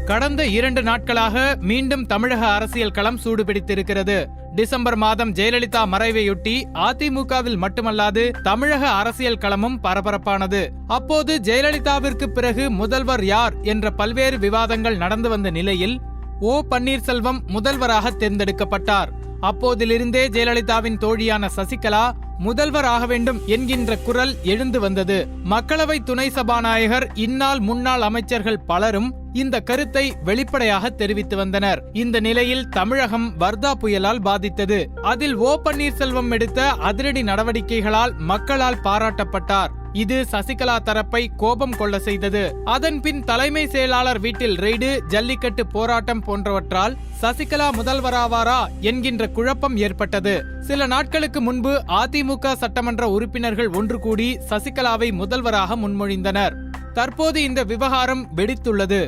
கடந்த 2 நாட்களாக மீண்டும் தமிழக அரசியல் களம் சூடுபிடித்திருக்கிறது. டிசம்பர் மாதம் ஜெயலலிதா மறைவையொட்டி அதிமுகவில் மட்டுமல்லாது தமிழக அரசியல் களமும் பரபரப்பானது. அப்போது ஜெயலலிதாவிற்கு பிறகு முதல்வர் யார் என்ற பல்வேறு விவாதங்கள் நடந்து வந்த நிலையில் ஓ பன்னீர்செல்வம் முதல்வராக தேர்ந்தெடுக்கப்பட்டார். அப்போதிலிருந்தே ஜெயலலிதாவின் தோழியான சசிகலா முதல்வர் ஆக வேண்டும் என்கின்ற குரல் எழுந்து வந்தது. மக்களவை துணை சபாநாயகர் இந்நாள் முன்னாள் அமைச்சர்கள் பலரும் இந்த கருத்தை வெளிப்படையாக தெரிவித்து வந்தனர். இந்த நிலையில் தமிழகம் வர்தா புயலால் பாதித்தது. அதில் ஓ பன்னீர்செல்வம் எடுத்த அதிரடி நடவடிக்கைகளால் மக்களால் பாராட்டப்பட்டார். இது சசிகலா தரப்பை கோபம் கொள்ள செய்தது. அதன் பின் தலைமை செயலாளர் வீட்டில் ரெய்டு, ஜல்லிக்கட்டு போராட்டம் போன்றவற்றால் சசிகலா முதல்வராவாரா என்கின்ற குழப்பம் ஏற்பட்டது. சில நாட்களுக்கு முன்பு அதிமுக சட்டமன்ற உறுப்பினர்கள் ஒன்று கூடி சசிகலாவை முதல்வராக முன்மொழிந்தனர். தற்போது இந்த விவகாரம் வெடித்துள்ளது.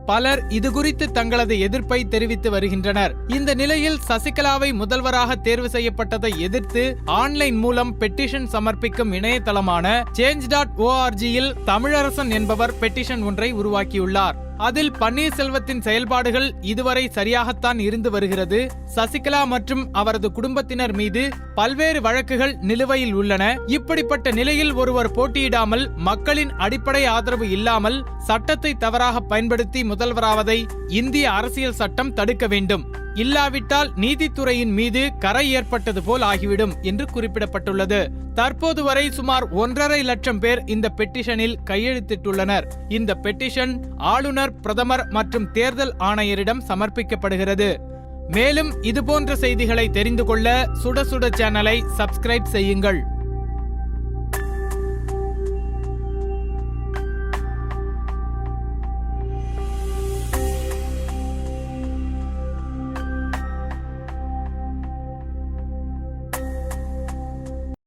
பலர் இதுகுறித்து தங்களது எதிர்ப்பை தெரிவித்து வருகின்றனர். இந்த நிலையில் சசிகலாவை முதல்வராக தேர்வு செய்யப்பட்டதை எதிர்த்து ஆன்லைன் மூலம் பெட்டிஷன் சமர்ப்பிக்கும் இணையதளமான change.org-ல் தமிழரசன் என்பவர் பெட்டிஷன் ஒன்றை உருவாக்கியுள்ளார். அதில் பன்னீர்செல்வத்தின் செயல்பாடுகள் இதுவரை சரியாகத்தான் இருந்து வருகிறது. சசிகலா மற்றும் அவரது குடும்பத்தினர் மீது பல்வேறு வழக்குகள் நிலுவையில் உள்ளன. இப்படிப்பட்ட நிலையில் ஒருவர் போட்டியிடாமல், மக்களின் அடிப்படை ஆதரவு இல்லாமல் சட்டத்தை தவறாக பயன்படுத்தி முதல்வராவதை இந்திய அரசியல் சட்டம் தடுக்க வேண்டும். இல்லாவிட்டால் நீதித்துறையின் மீது கரை ஏற்பட்டது போல் ஆகிவிடும் என்று குறிப்பிடப்பட்டுள்ளது. தற்போது வரை சுமார் 1.5 லட்சம் பேர் இந்த பெட்டிஷனில் கையெழுத்திட்டுள்ளனர். இந்த பெட்டிஷன் ஆளுநர், பிரதமர் மற்றும் தேர்தல் ஆணையரிடம் சமர்ப்பிக்கப்படுகிறது. மேலும் இதுபோன்ற செய்திகளை தெரிந்து கொள்ள சுட சுட சேனலை சப்ஸ்கிரைப் செய்யுங்கள்.